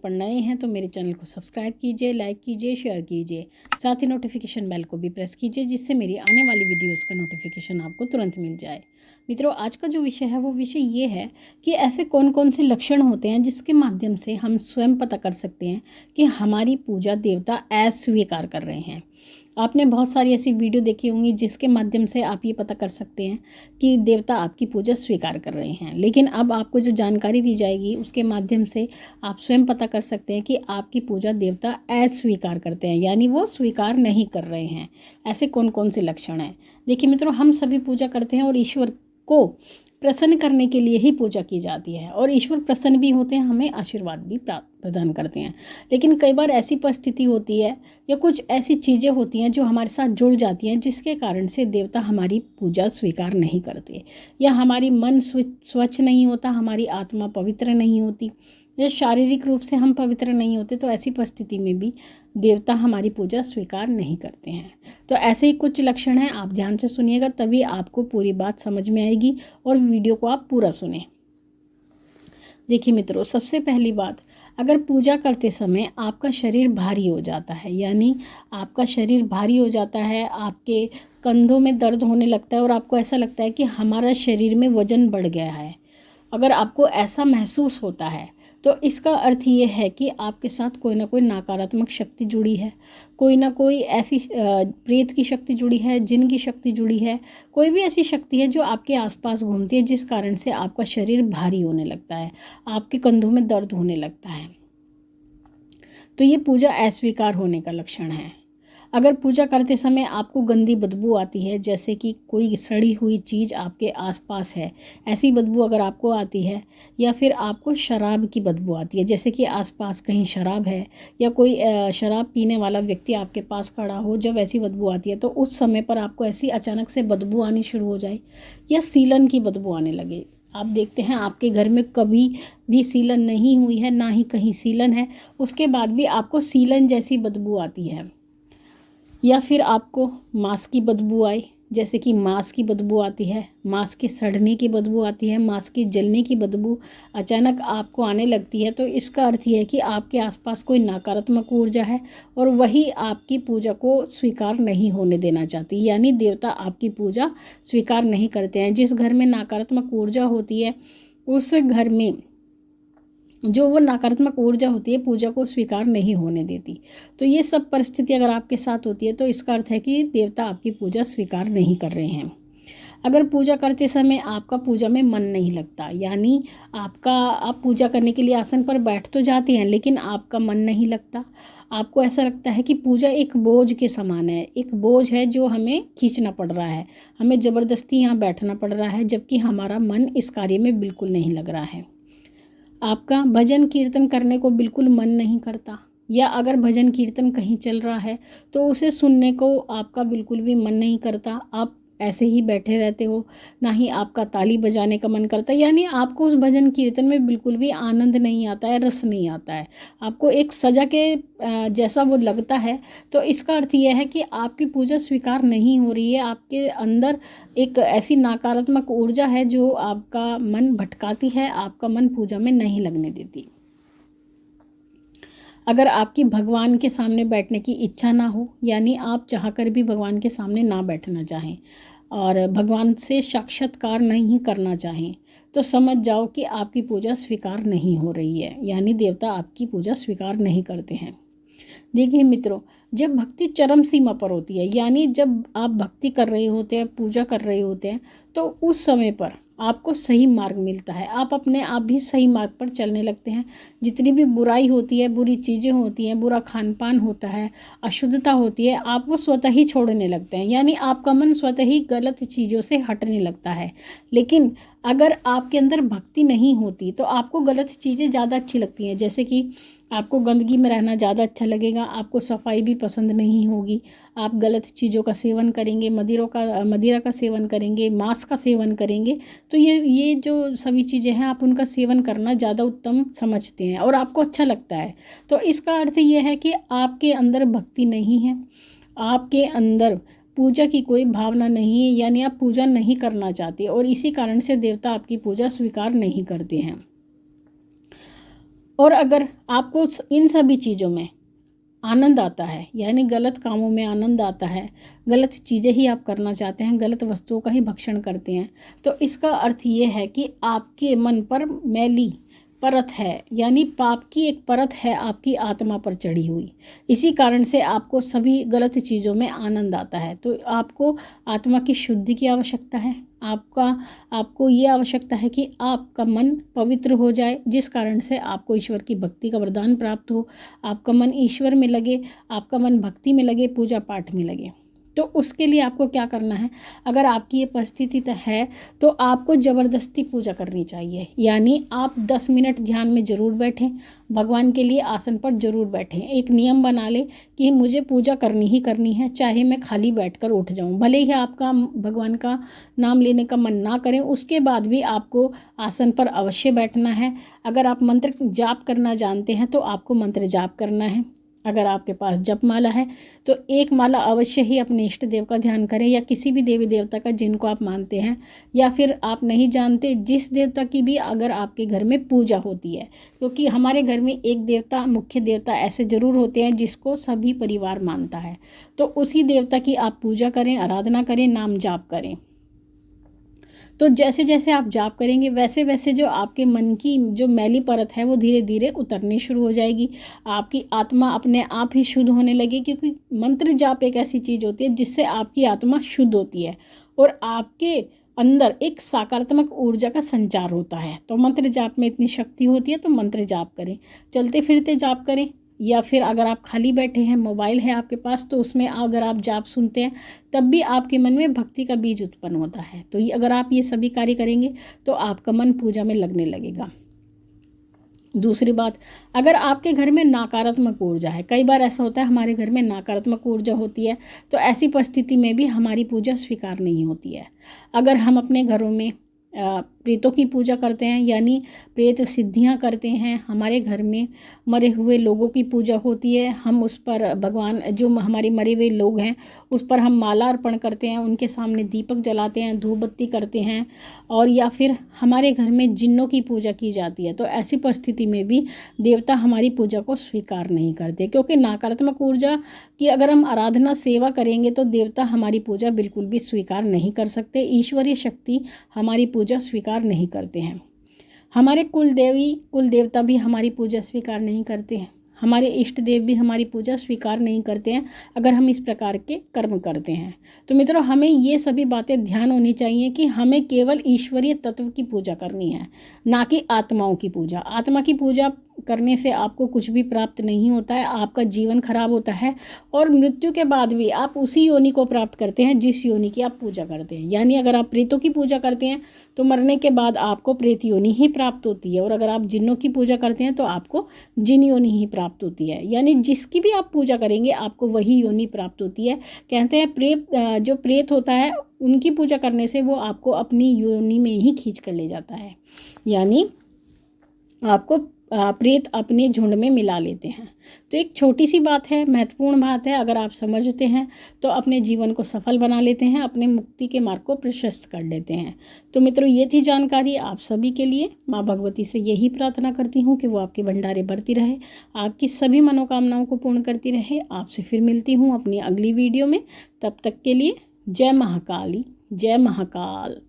पर नए हैं तो मेरे चैनल को सब्सक्राइब कीजिए, लाइक कीजिए, शेयर कीजिए, साथ ही नोटिफिकेशन बेल को भी प्रेस कीजिए जिससे मेरी आने वाली वीडियोस का नोटिफिकेशन आपको तुरंत मिल जाए। मित्रों, आज का जो विषय है वो विषय ये है कि ऐसे कौन कौन से लक्षण होते हैं जिसके माध्यम से हम स्वयं पता कर सकते हैं कि हमारी पूजा देवता अस्वीकार कर रहे हैं। आपने बहुत सारी ऐसी वीडियो देखी होंगी जिसके माध्यम से आप ये पता कर सकते हैं कि देवता आपकी पूजा स्वीकार कर रहे हैं। लेकिन अब आपको जो जानकारी दी जाएगी उसके माध्यम से आप स्वयं पता कर सकते हैं कि आपकी पूजा देवता अस्वीकार करते हैं, यानी वो स्वीकार नहीं कर रहे हैं। ऐसे कौन कौन से लक्षण हैं? देखिए मित्रों, हम सभी पूजा करते हैं और ईश्वर को प्रसन्न करने के लिए ही पूजा की जाती है और ईश्वर प्रसन्न भी होते हैं, हमें आशीर्वाद भी प्रदान करते हैं। लेकिन कई बार ऐसी परिस्थिति होती है या कुछ ऐसी चीज़ें होती हैं जो हमारे साथ जुड़ जाती हैं जिसके कारण से देवता हमारी पूजा स्वीकार नहीं करते, या हमारी मन स्वच्छ नहीं होता, हमारी आत्मा पवित्र नहीं होती, या शारीरिक रूप से हम पवित्र नहीं होते। तो ऐसी परिस्थिति में भी देवता हमारी पूजा स्वीकार नहीं करते हैं। तो ऐसे ही कुछ लक्षण हैं, आप ध्यान से सुनिएगा तभी आपको पूरी बात समझ में आएगी और वीडियो को आप पूरा सुने। देखिए मित्रों, सबसे पहली बात, अगर पूजा करते समय आपका शरीर भारी हो जाता है, यानी आपका शरीर भारी हो जाता है, आपके कंधों में दर्द होने लगता है और आपको ऐसा लगता है कि हमारा शरीर में वजन बढ़ गया है, अगर आपको ऐसा महसूस होता है तो इसका अर्थ ये है कि आपके साथ कोई ना कोई नकारात्मक शक्ति जुड़ी है, कोई ना कोई ऐसी प्रेत की शक्ति जुड़ी है, जिन की शक्ति जुड़ी है, कोई भी ऐसी शक्ति है जो आपके आसपास घूमती है जिस कारण से आपका शरीर भारी होने लगता है, आपके कंधों में दर्द होने लगता है। तो ये पूजा अस्वीकार होने का लक्षण है। अगर पूजा करते समय आपको गंदी बदबू आती है, जैसे कि कोई सड़ी हुई चीज़ आपके आसपास है, ऐसी बदबू अगर आपको आती है, या फिर आपको शराब की बदबू आती है, जैसे कि आसपास कहीं शराब है या कोई शराब पीने वाला व्यक्ति आपके पास खड़ा हो, जब ऐसी बदबू आती है तो उस समय पर आपको ऐसी अचानक से बदबू आनी शुरू हो जाए या सीलन की बदबू आने लगे। आप देखते हैं आपके घर में कभी भी सीलन नहीं हुई है, ना ही कहीं सीलन है, उसके बाद भी आपको सीलन जैसी बदबू आती है, या फिर आपको मांस की बदबू आई, जैसे कि मांस की बदबू आती है, मांस के सड़ने की बदबू आती है, मांस के जलने की बदबू अचानक आपको आने लगती है, तो इसका अर्थ यह है कि आपके आसपास कोई नकारात्मक ऊर्जा है और वही आपकी पूजा को स्वीकार नहीं होने देना चाहती, यानी देवता आपकी पूजा स्वीकार नहीं करते हैं। जिस घर में नकारात्मक ऊर्जा होती है उस घर में जो वो नकारात्मक ऊर्जा होती है पूजा को स्वीकार नहीं होने देती। तो ये सब परिस्थिति अगर आपके साथ होती है तो इसका अर्थ है कि देवता आपकी पूजा स्वीकार नहीं कर रहे हैं। अगर पूजा करते समय आपका पूजा में मन नहीं लगता, यानी आप पूजा करने के लिए आसन पर बैठ तो जाते हैं लेकिन आपका मन नहीं लगता, आपको ऐसा लगता है कि पूजा एक बोझ के समान है, एक बोझ है जो हमें खींचना पड़ रहा है, हमें ज़बरदस्ती यहाँ बैठना पड़ रहा है, जबकि हमारा मन इस कार्य में बिल्कुल नहीं लग रहा है। आपका भजन कीर्तन करने को बिल्कुल मन नहीं करता, या अगर भजन कीर्तन कहीं चल रहा है तो उसे सुनने को आपका बिल्कुल भी मन नहीं करता, आप ऐसे ही बैठे रहते हो, ना ही आपका ताली बजाने का मन करता है, यानी आपको उस भजन कीर्तन में बिल्कुल भी आनंद नहीं आता है, रस नहीं आता है, आपको एक सजा के जैसा वो लगता है। तो इसका अर्थ यह है कि आपकी पूजा स्वीकार नहीं हो रही है, आपके अंदर एक ऐसी नकारात्मक ऊर्जा है जो आपका मन भटकाती है, आपका मन पूजा में नहीं लगने देती। अगर आपकी भगवान के सामने बैठने की इच्छा ना हो, यानी आप चाहकर भी भगवान के सामने ना बैठना चाहें और भगवान से साक्षात्कार नहीं करना चाहें, तो समझ जाओ कि आपकी पूजा स्वीकार नहीं हो रही है, यानी देवता आपकी पूजा स्वीकार नहीं करते हैं। देखिए मित्रों, जब भक्ति चरम सीमा पर होती है, यानी जब आप भक्ति कर रहे होते हैं, पूजा कर रहे होते हैं, तो उस समय पर आपको सही मार्ग मिलता है, आप अपने आप भी सही मार्ग पर चलने लगते हैं। जितनी भी बुराई होती है, बुरी चीज़ें होती हैं, बुरा खान पान होता है, अशुद्धता होती है, आप वो स्वतः ही छोड़ने लगते हैं, यानी आपका मन स्वतः ही गलत चीज़ों से हटने लगता है। लेकिन अगर आपके अंदर भक्ति नहीं होती तो आपको गलत चीज़ें ज़्यादा अच्छी लगती हैं, जैसे कि आपको गंदगी में रहना ज़्यादा अच्छा लगेगा, आपको सफाई भी पसंद नहीं होगी, आप गलत चीज़ों का सेवन करेंगे, मदिरा का सेवन करेंगे, मांस का सेवन करेंगे। तो ये जो सभी चीज़ें हैं आप उनका सेवन करना ज़्यादा उत्तम समझते हैं और आपको अच्छा लगता है। तो इसका अर्थ ये है कि आपके अंदर भक्ति नहीं है, आपके अंदर पूजा की कोई भावना नहीं है, यानी आप पूजा नहीं करना चाहते और इसी कारण से देवता आपकी पूजा स्वीकार नहीं करते हैं। और अगर आपको इन सभी चीज़ों में आनंद आता है, यानी गलत कामों में आनंद आता है, गलत चीज़ें ही आप करना चाहते हैं, गलत वस्तुओं का ही भक्षण करते हैं, तो इसका अर्थ ये है कि आपके मन पर मैली परत है, यानी पाप की एक परत है आपकी आत्मा पर चढ़ी हुई। इसी कारण से आपको सभी गलत चीज़ों में आनंद आता है। तो आपको आत्मा की शुद्धि की आवश्यकता है। आपको ये आवश्यकता है कि आपका मन पवित्र हो जाए, जिस कारण से आपको ईश्वर की भक्ति का वरदान प्राप्त हो, आपका मन ईश्वर में लगे, आपका मन भक्ति में लगे, पूजा पाठ में लगे। तो उसके लिए आपको क्या करना है, अगर आपकी ये परिस्थिति है तो आपको ज़बरदस्ती पूजा करनी चाहिए। यानी आप 10 मिनट ध्यान में ज़रूर बैठें, भगवान के लिए आसन पर ज़रूर बैठें। एक नियम बना लें कि मुझे पूजा करनी ही करनी है, चाहे मैं खाली बैठकर उठ जाऊं। भले ही आपका भगवान का नाम लेने का मन ना करें, उसके बाद भी आपको आसन पर अवश्य बैठना है। अगर आप मंत्र जाप करना जानते हैं तो आपको मंत्र जाप करना है। अगर आपके पास जप माला है तो एक माला अवश्य ही अपने इष्ट देव का ध्यान करें, या किसी भी देवी देवता का जिनको आप मानते हैं, या फिर आप नहीं जानते जिस देवता की भी अगर आपके घर में पूजा होती है, क्योंकि हमारे घर में एक देवता, मुख्य देवता ऐसे ज़रूर होते हैं जिसको सभी परिवार मानता है, तो उसी देवता की आप पूजा करें, आराधना करें, नाम जाप करें। तो जैसे जैसे आप जाप करेंगे वैसे वैसे जो आपके मन की जो मैली परत है वो धीरे धीरे उतरनी शुरू हो जाएगी। आपकी आत्मा अपने आप ही शुद्ध होने लगेगी, क्योंकि मंत्र जाप एक ऐसी चीज़ होती है जिससे आपकी आत्मा शुद्ध होती है और आपके अंदर एक सकारात्मक ऊर्जा का संचार होता है। तो मंत्र जाप में इतनी शक्ति होती है, तो मंत्र जाप करें, चलते फिरते जाप करें, या फिर अगर आप खाली बैठे हैं, मोबाइल है आपके पास, तो उसमें अगर आप जाप सुनते हैं तब भी आपके मन में भक्ति का बीज उत्पन्न होता है। तो ये अगर आप ये सभी कार्य करेंगे तो आपका मन पूजा में लगने लगेगा। दूसरी बात, अगर आपके घर में नकारात्मक ऊर्जा है, कई बार ऐसा होता है हमारे घर में नकारात्मक ऊर्जा होती है, तो ऐसी परिस्थिति में भी हमारी पूजा स्वीकार नहीं होती है। अगर हम अपने घरों में प्रेतों की पूजा करते हैं, यानी प्रेत सिद्धियां करते हैं, हमारे घर में मरे हुए लोगों की पूजा होती है, हम उस पर भगवान जो हमारे मरे हुए लोग हैं उस पर हम माला अर्पण करते हैं, उनके सामने दीपक जलाते हैं, धूप बत्ती करते हैं, और या फिर हमारे घर में जिन्नों की पूजा की जाती है, तो ऐसी परिस्थिति में भी देवता हमारी पूजा को स्वीकार नहीं करते, क्योंकि नकारात्मक ऊर्जा की अगर हम आराधना सेवा करेंगे तो देवता हमारी पूजा बिल्कुल भी स्वीकार नहीं कर सकते। ईश्वरीय शक्ति हमारी पूजा स्वीकार नहीं करते हैं। हमारे कुल देवता भी हमारी पूजा स्वीकार नहीं करते हैं, हमारे इष्ट देव भी हमारी पूजा स्वीकार नहीं करते हैं अगर हम इस प्रकार के कर्म करते हैं। तो मित्रों, हमें ये सभी बातें ध्यान होनी चाहिए कि हमें केवल ईश्वरीय तत्व की पूजा करनी है, ना कि आत्माओं की पूजा। आत्मा की पूजा करने से आपको कुछ भी प्राप्त नहीं होता है, आपका जीवन खराब होता है, और मृत्यु के बाद भी आप उसी योनि को प्राप्त करते हैं जिस योनि की आप पूजा करते हैं। यानी अगर आप प्रेतों की पूजा करते हैं तो मरने के बाद आपको प्रेत योनि ही प्राप्त होती है, और अगर आप जिन्नों की पूजा करते हैं तो आपको जिन योनि ही प्राप्त होती है। यानी जिसकी भी आप पूजा करेंगे आपको वही योनि प्राप्त होती है। कहते हैं जो प्रेत होता है उनकी पूजा करने से वो आपको अपनी योनि में ही खींच कर ले जाता है, यानी आपको प्रेत अपने झुंड में मिला लेते हैं। तो एक छोटी सी बात है, महत्वपूर्ण बात है, अगर आप समझते हैं तो अपने जीवन को सफल बना लेते हैं, अपने मुक्ति के मार्ग को प्रशस्त कर लेते हैं। तो मित्रों, ये थी जानकारी आप सभी के लिए। माँ भगवती से यही प्रार्थना करती हूँ कि वो आपके भंडारे भरती रहे, आपकी सभी मनोकामनाओं को पूर्ण करती रहे। आपसे फिर मिलती हूँ अपनी अगली वीडियो में, तब तक के लिए जय महाकाली, जय महाकाल।